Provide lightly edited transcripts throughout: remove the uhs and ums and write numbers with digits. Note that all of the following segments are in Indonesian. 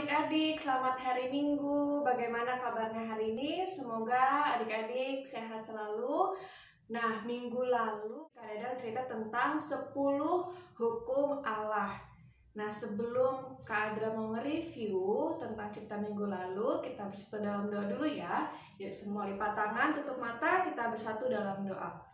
adik-adik, selamat hari Minggu. Bagaimana kabarnya hari ini? Semoga adik-adik sehat selalu. Nah, minggu lalu Kak Dada cerita tentang 10 hukum Allah. Nah, sebelum Kak Adra mau nge-review tentang cerita minggu lalu, kita bersatu dalam doa dulu ya. Yuk, semua lipat tangan, tutup mata, kita bersatu dalam doa.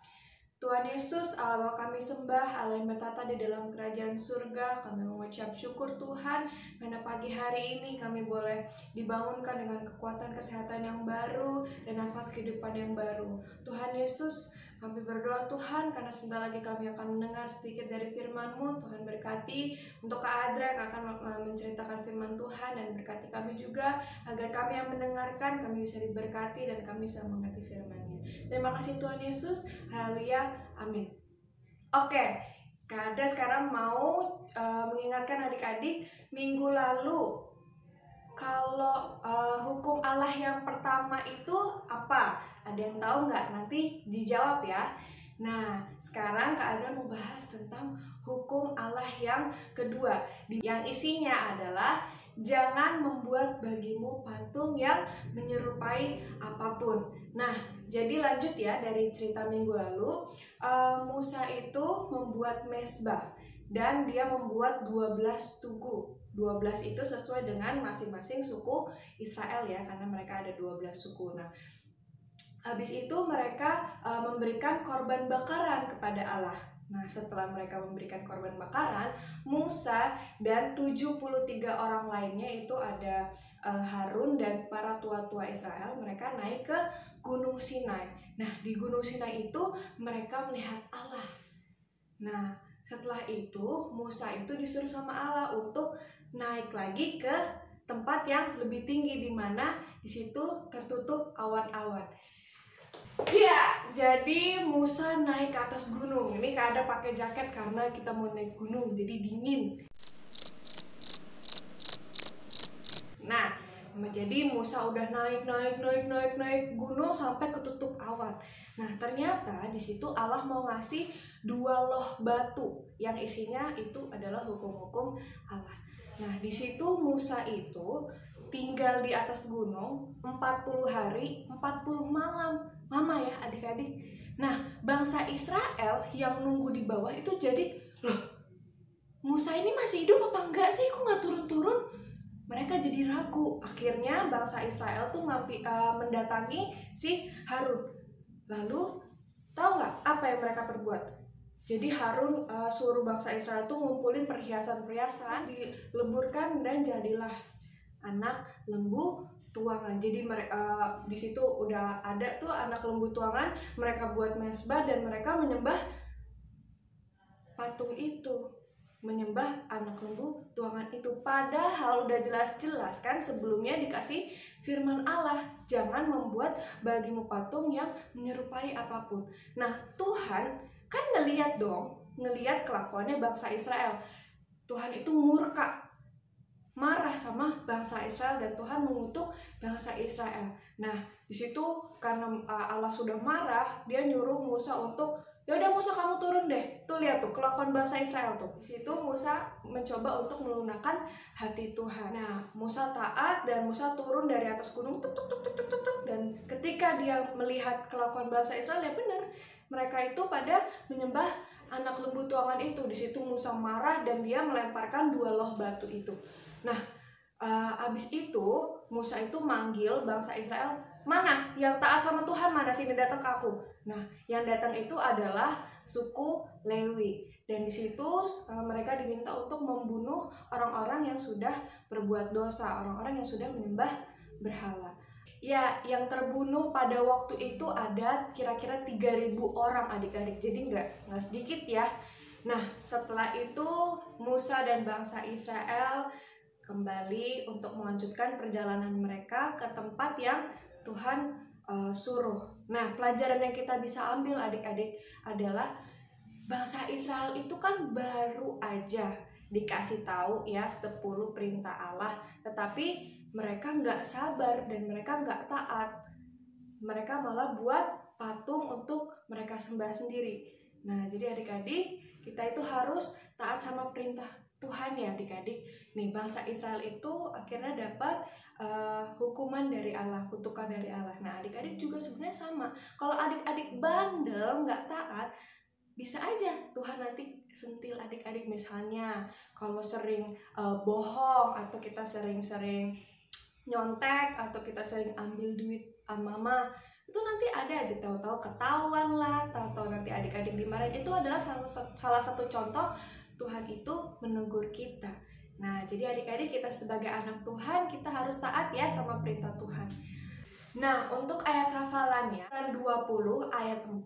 Tuhan Yesus, Allah kami sembah, Allah yang bertata di dalam kerajaan surga. Kami mengucap syukur Tuhan, karena pagi hari ini kami boleh dibangunkan dengan kekuatan kesehatan yang baru dan nafas kehidupan yang baru. Tuhan Yesus, kami berdoa Tuhan, karena sebentar lagi kami akan mendengar sedikit dari firman-Mu. Tuhan berkati untuk Kak Adra yang akan menceritakan firman Tuhan, dan berkati kami juga agar kami yang mendengarkan, kami bisa diberkati dan kami bisa mengerti firman-Nya. Terima kasih Tuhan Yesus, haleluya, amin. Oke, Kak Adra sekarang mau mengingatkan adik-adik, minggu lalu kalau hukum Allah yang pertama itu apa? Ada yang tahu nggak? Nanti dijawab ya. Nah, sekarang Kak Adra mau bahas tentang hukum Allah yang kedua, yang isinya adalah jangan membuat bagimu patung yang menyerupai apapun. Nah, jadi lanjut ya dari cerita minggu lalu, Musa itu membuat mezbah dan dia membuat 12 tugu. 12 itu sesuai dengan masing-masing suku Israel ya, karena mereka ada 12 suku. Nah, habis itu mereka memberikan korban bakaran kepada Allah. Nah, setelah mereka memberikan korban bakaran, Musa dan 73 orang lainnya, itu ada Harun dan para tua-tua Israel, mereka naik ke Gunung Sinai. Nah, di Gunung Sinai itu mereka melihat Allah. Nah, setelah itu Musa itu disuruh sama Allah untuk naik lagi ke tempat yang lebih tinggi, di mana di situ tertutup awan-awan. Ya, jadi Musa naik ke atas gunung. Ini Kak Ada pakai jaket karena kita mau naik gunung, jadi dingin. Nah, jadi Musa udah naik gunung sampai ketutup awan. Nah, ternyata di situ Allah mau ngasih 2 loh batu yang isinya itu adalah hukum-hukum Allah. Nah, di situ Musa itu tinggal di atas gunung 40 hari, 40 malam. Lama ya adik-adik. Nah, bangsa Israel yang nunggu di bawah itu jadi, loh, Musa ini masih hidup apa enggak sih? Kok nggak turun-turun? Mereka jadi ragu. Akhirnya bangsa Israel tuh mendatangi si Harun. Lalu tahu nggak apa yang mereka perbuat? Jadi Harun suruh bangsa Israel tuh ngumpulin perhiasan-perhiasan, dileburkan, dan jadilah anak lembu tuangan. Jadi di situ udah ada tuh anak lembu tuangan, mereka buat mezbah dan mereka menyembah patung itu, menyembah anak lembu tuangan itu. Padahal udah jelas-jelas kan sebelumnya dikasih firman Allah, jangan membuat bagimu patung yang menyerupai apapun. Nah, Tuhan kan ngeliat kelakuannya bangsa Israel. Tuhan itu murka, marah sama bangsa Israel, dan Tuhan mengutuk bangsa Israel. Nah, di situ karena Allah sudah marah, dia nyuruh Musa untuk, ya udah Musa kamu turun deh. Tuh lihat tuh kelakuan bangsa Israel tuh. Di situ Musa mencoba untuk melunakkan hati Tuhan. Nah, Musa taat dan Musa turun dari atas gunung tuk, dan ketika dia melihat kelakuan bangsa Israel, ya benar, mereka itu pada menyembah anak lembu tuangan itu. Di situ Musa marah dan dia melemparkan 2 loh batu itu. Nah, abis itu Musa itu manggil bangsa Israel, mana yang taat sama Tuhan, mana sini datang ke aku. Nah, yang datang itu adalah suku Lewi, dan di situ mereka diminta untuk membunuh orang-orang yang sudah berbuat dosa, orang-orang yang sudah menyembah berhala. Ya, yang terbunuh pada waktu itu ada kira-kira 3.000 orang adik-adik, jadi nggak sedikit ya. Nah, setelah itu Musa dan bangsa Israel kembali untuk melanjutkan perjalanan mereka ke tempat yang Tuhan suruh. Nah, pelajaran yang kita bisa ambil adik-adik adalah bangsa Israel itu kan baru aja dikasih tahu ya 10 perintah Allah, tetapi mereka nggak sabar dan mereka nggak taat. Mereka malah buat patung untuk mereka sembah sendiri. Nah, jadi adik-adik, kita itu harus taat sama perintah Tuhan ya adik-adik. Nih, bangsa Israel itu akhirnya dapat hukuman dari Allah, kutukan dari Allah. Nah, adik-adik juga sebenarnya sama. Kalau adik-adik bandel, nggak taat, bisa aja Tuhan nanti sentil adik-adik. Misalnya kalau sering bohong, atau kita sering-sering nyontek, atau kita sering ambil duit mama, itu nanti ada aja tahu-tahu ketahuan lah, tahu-tahu nanti adik-adik dimarahin. Itu adalah salah satu contoh Tuhan itu menegur kita. Nah, jadi adik-adik, kita sebagai anak Tuhan, kita harus taat ya sama perintah Tuhan. Nah, untuk ayat hafalannya, 20 ayat 4,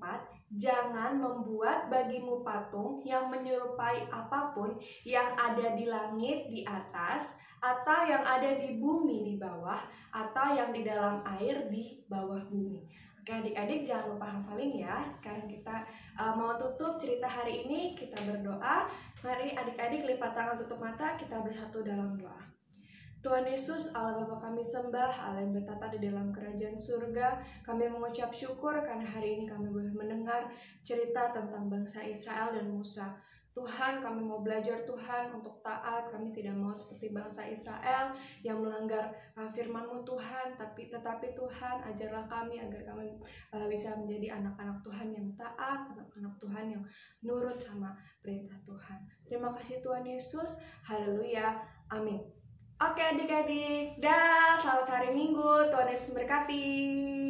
jangan membuat bagimu patung yang menyerupai apapun yang ada di langit di atas, atau yang ada di bumi di bawah, atau yang di dalam air di bawah bumi. Oke adik-adik, jangan lupa hafalin ya. Sekarang kita mau tutup cerita hari ini, kita berdoa. Mari adik-adik lipat tangan, tutup mata, kita bersatu dalam doa. Tuhan Yesus, Allah Bapa kami sembah, Allah yang bertata di dalam kerajaan surga, kami mengucap syukur karena hari ini kami boleh mendengar cerita tentang bangsa Israel dan Musa. Tuhan, kami mau belajar Tuhan untuk taat, kami tidak mau seperti bangsa Israel yang melanggar firman-Mu Tuhan, tetapi Tuhan, ajarlah kami agar kami bisa menjadi anak-anak Tuhan yang taat, anak-anak Tuhan yang nurut sama perintah Tuhan. Terima kasih Tuhan Yesus, haleluya, amin. Oke adik-adik, dah, selamat hari Minggu, Tuhan Yesus memberkati.